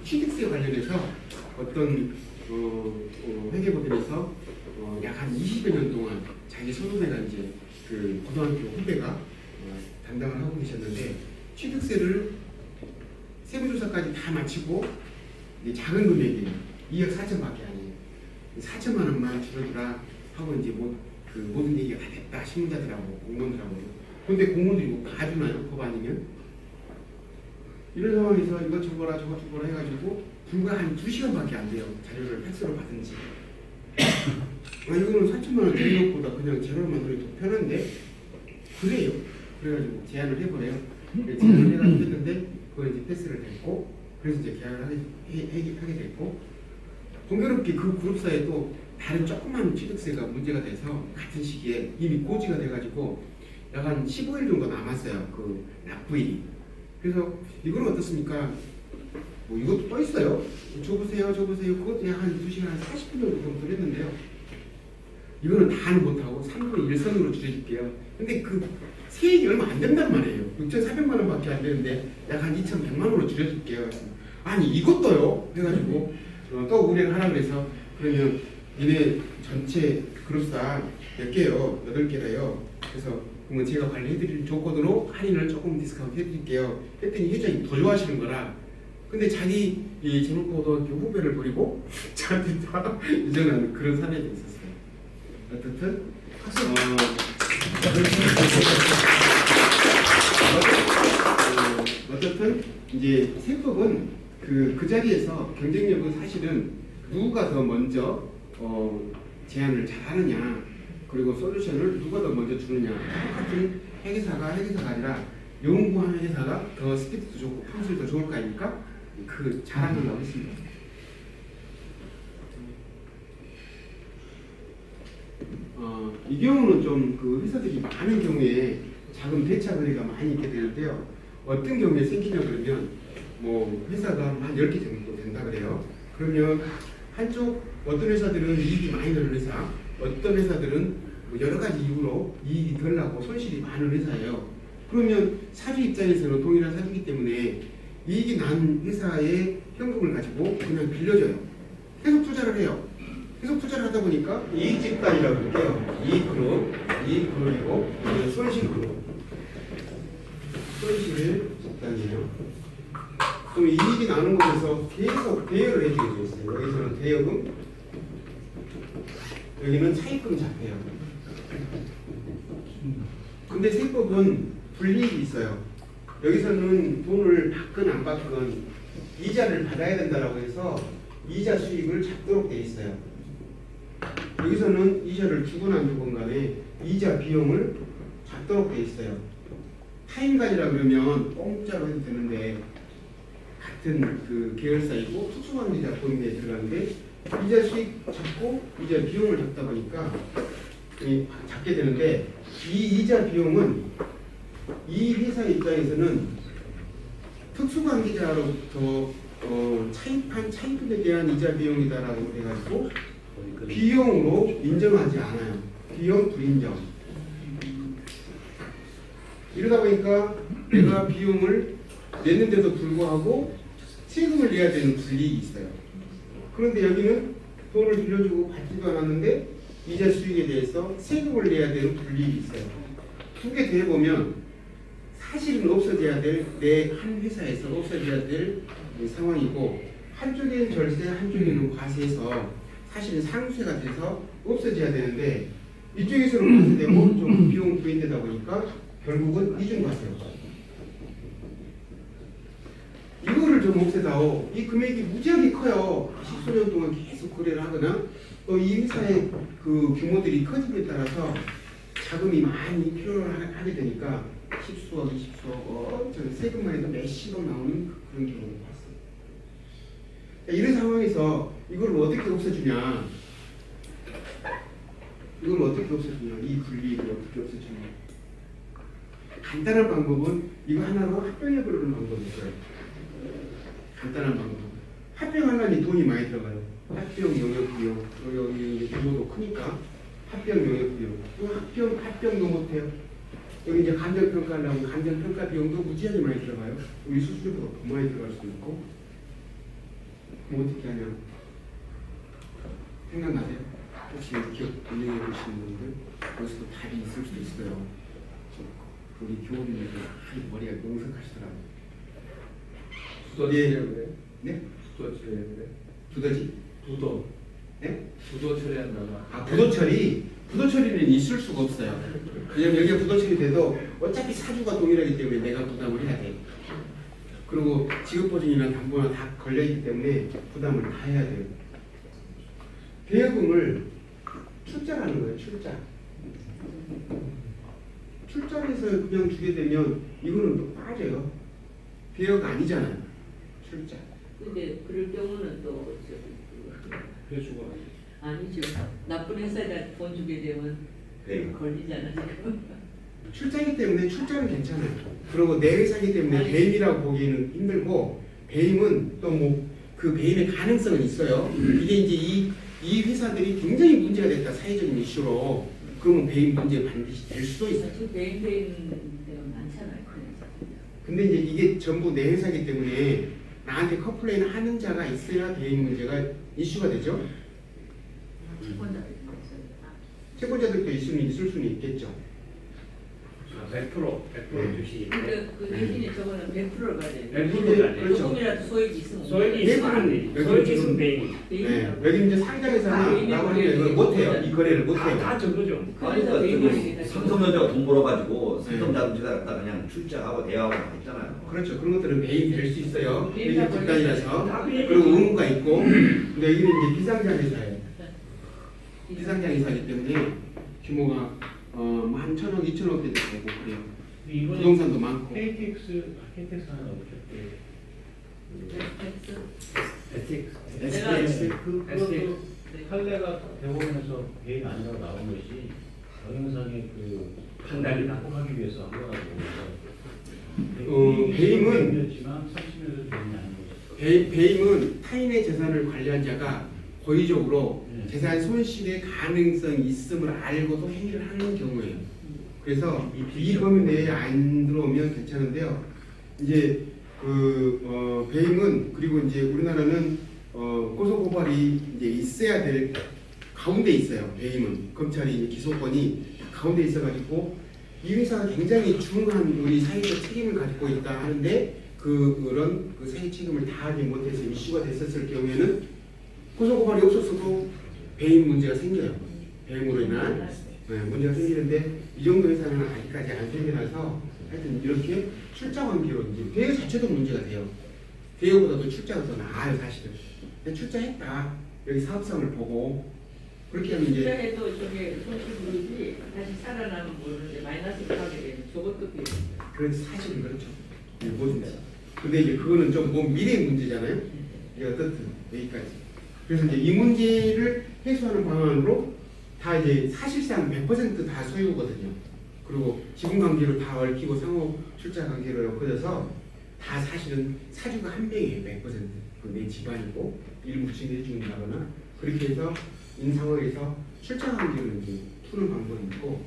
취득세 관련해서 어떤 회계법인에서 약 한 20여 년 동안 자기 선후배가 이제 그 고등학교 후배가 담당을 하고 계셨는데 취득세를 세무조사까지 다 마치고 이제 작은 금액이에요. 2억 4천밖에 아니에요. 4천만 원만 줄여주라 하고 이제 그 모든 얘기가 다 됐다. 신문자들하고 공무원들하고. 근데 공무원들이 뭐 봐주나요? 법 아니면? 이런 상황에서 이거 줘보라 저거 줘보라 해가지고 불과 한 2시간밖에 안 돼요. 자료를 팩스로 받은지. 이거는 4천만 원 드는 것보다 그냥 제로를 만들기 더 편한데 그래요. 그래가지고 제안을 해보래요. 제안을 해가지고 했는데 그걸 이제 패스를 됐고 그래서 이제 계약을 하게 됐고 공교롭게 그 그룹사에 또 다른 조그만 취득세가 문제가 돼서 같은 시기에 이미 고지가 돼가지고 약 한 15일 정도 남았어요. 그 납부일이. 그래서 이거는 어떻습니까? 뭐 이것도 또 있어요. 줘보세요. 그것도 약 한 2시간 한 40분 정도 검토를 했는데요. 이거는 다는 못하고 3분의 1선으로 줄여줄게요. 근데 그 세액이 얼마 안 된단 말이에요. 6,400만 원밖에 안 되는데 약 한 2,100만 원으로 줄여줄게요. 아니 이것도요. 해가지고 또 의뢰를 하라 그래서 그러면 니네 전체 그룹사 몇 개요? 8개래요. 그래서 그러면 제가 관리해드릴 조건으로 할인을 조금 디스카운트 해드릴게요. 했더니 회장이 더 좋아하시는 거라. 근데 자기 이 재물고등학교 후배를 버리고 저한테 다 이전하는 그런 사례도 있었어요. 어쨌든 이제 세법은 그 자리에서 경쟁력은 사실은 누가 더 먼저 제안을 잘하느냐 그리고 솔루션을 누가 더 먼저 주느냐 똑같은 회계사가 아니라 연구하는 회사가 더 스피드도 좋고 품질이 더 좋을 거 아닙니까? 그 잘하는 거 있습니다. 이 경우는 좀 그 회사들이 많은 경우에 자금 대차 거래가 많이 있게 되는데요. 어떤 경우에 생기냐 그러면 뭐 회사가 한 10개 정도 된다 그래요. 그러면 한쪽 어떤 회사들은 이익이 많이 나는 회사, 어떤 회사들은 뭐 여러 가지 이유로 이익이 덜 나고 손실이 많은 회사예요. 그러면 사주 입장에서는 동일한 사주이기 때문에 이익이 난 회사의 현금을 가지고 그냥 빌려줘요. 계속 투자를 해요. 계속 투자를 하다 보니까 이익 집단이라고 할게요. 이익 그룹이고 손실 그룹. 손실 집단이에요. 그럼 이익이 나는 곳에서 계속 대여를 해주게 되어 있어요. 여기서는 대여금, 여기는 차입금 잡혀요. 근데 세법은 불이익이 있어요. 여기서는 돈을 받건 안 받건 이자를 받아야 된다라고 해서 이자 수익을 잡도록 되어 있어요. 여기서는 이자를 주건 안 주건 간에 이자 비용을 잡도록 되어 있어요. 타임가지라 그러면 공짜로 해도 되는데 같은 그 계열사이고 특수관리자 보험에 들어가는데 이자 수익 잡고 이자 비용을 잡다 보니까 잡게 되는데 이 이자 비용은 이 회사 입장에서는 특수관계자로부터 차입한 차입금에 대한 이자 비용이다라고 해가지고 비용으로 인정하지 않아요. 비용 불인정. 이러다 보니까 내가 비용을 냈는데도 불구하고 세금을 내야 되는 불이익이 있어요. 그런데 여기는 돈을 빌려주고 받지도 않았는데 이자 수익에 대해서 세금을 내야 되는 불이익이 있어요. 두 개 대보면 사실은 없어져야 될 내 한 회사에서 없어져야 될 상황이고 한쪽에는 절세 한쪽에는 과세해서 사실은 상쇄가 돼서 없어져야 되는데 이쪽에서는 과세되고 좀 비용 부인되다 보니까 결국은 이중과세요. 이거를 좀 없애다오. 이 금액이 무지하게 커요. 10수년 동안 계속 거래를 하거나 또 이 회사의 그 규모들이 커짐에 따라서 자금이 많이 필요하게 되니까 10수억, 20수억, 세금만 해도 몇십억 나오는 그런 경우를 봤어요. 이런 상황에서 이걸 어떻게 없애주냐? 이걸 어떻게 없애주냐? 이 불이익을 어떻게 없애주냐? 간단한 방법은 이거 하나로 합병해버리는 방법이 있어요. 간단한 방법. 합병하려니 돈이 많이 들어가요. 합병 용역 비용, 여기 규모도 크니까 합병 용역 비용, 또 합병도 못해요. 여기 이제 감정평가하려면 감정평가 비용도 무지하게 많이 들어가요. 우리 수수료보다 더 많이 들어갈 수도 있고. 그럼 어떻게 하냐? 생각나세요? 혹시 기억 운영해 보시는 분들 여기서도 답이 있을 수도 있어요. 우리 교원님들 머리가 농색하시더라고요. 두더지래요 그래? 네? 두더지래요 그래? 두더지? 부도. 네? 부도 처리한다나. 아, 부도 처리? 부도 처리는 있을 수가 없어요. 왜냐면 여기가 부도 처리 돼도 어차피 사주가 동일하기 때문에 내가 부담을 해야 돼. 그리고 지급보증이나 담보나 다 걸려있기 때문에 부담을 다 해야 돼요. 대여금을 출자라는 거예요, 출자. 출자를 해서 그냥 주게 되면 이거는 또 빠져요. 대여가 아니잖아요, 출자. 근데 그럴 경우는 또 회수가. 아니죠. 나쁜 회사에다 돈 주게 되면 네. 걸리잖아 지금. 출자이기 때문에 출자는 괜찮아요. 그리고 내 회사이기 때문에 아니. 배임이라고 보기에는 힘들고, 배임은 또 뭐 그 배임의 가능성은 있어요. 이게 이제 이 회사들이 굉장히 문제가 됐다, 사회적인 이슈로. 그러면 배임 문제 반드시 될 수도 있어요. 지금 배임 데가 많잖아요. 근데 이제 이게 전부 내 회사이기 때문에 나한테 컴플레인 하는 자가 있어야 배임 문제가 이슈가 되죠. 채권자들이 있어요. 채권자들도 있을 수는 있겠죠. 100% 주식이. 근데 그 대신에 저거는 100%를 가져야 돼. 100%가 아니에요. 그렇죠. 조금이라도 소액이 있으면 소액이 있으면 안 돼. 왜 소액이 그러지? 있으면 배임이. 네, 여기 이제 상장회사나 라고 하면 이걸 못해요. 이 거래를 못해요. 다 저거죠. 아니 그래서 그러니까 배임이 삼성전자가 돈 벌어가지고 네. 삼성자동차 갖다 그냥 출자하고 대여하고 했잖아요. 그렇죠. 그런 것들은 배임 될 수 있어요. 배임 이게 다 집단이라서. 다 배임이. 그리고 의무가 있고. 근데 여기는 이제 비상장 회사예요. 비상장 회사이기 때문에 규모가 뭐 한 1,000억, 2,000억 대도 되고 그래요. 이번에 부동산도 많고. KTX 하나 어떻게? SPX. 그것도 판례가 대법원에서 배임 아니라고 나온 것이 동영상의 그 판단을 극복하기 위해서 한 거라고. 배임은 이었지만 30년에도 배임이 아닌 거죠. 배임은 타인의 재산을 관리한 자가 고의적으로 네. 재산 손실의 가능성이 있음을 알고도 행위를 하는 경우예요. 그래서 이 범위 내에 안 들어오면 괜찮은데요. 이제 배임은 그리고 이제 우리나라는 고소고발이 이제 있어야 될 가운데 있어요. 배임은 검찰이 이제 기소권이 가운데 있어가지고 이 회사가 굉장히 중한 우리 사회적 책임을 가지고 있다 하는데 그런 그 사회 책임을 다하지 못해서 이슈가 됐었을 경우에는 고소고발이 없었어도 배임 문제가 생겨요. 배임으로 인한 문제가 생기는데 이 정도 회사는 아직까지 안 생겨나서 하여튼 이렇게 출자 관계로 이제 대여 자체도 문제가 돼요. 대여보다도 출자가 더 나아요 사실은. 근데 출자했다 여기 사업성을 보고 그렇게 하면 이제 출자해도 저게 손실 부르지 다시 살아나면 모르는데 마이너스를 하게 되면 저것도 비용. 그래서 사실은 그렇죠. 뭐든지. 근데 이제 그거는 좀 뭐 미래의 문제잖아요. 이게 어떻든 여기까지. 그래서 이제 이 문제를 해소하는 방안으로 다 이제 사실상 100% 다 소유거든요. 그리고 지분 관계로 다 얽히고 상호 출자 관계로 엮어져서 다 사실은 사주가 한 명이에요. 100%. 내 집안이고 일부 증해준다거나 그렇게 해서 있는 상황에서 출자 관계를 이제 푸는 방법이 있고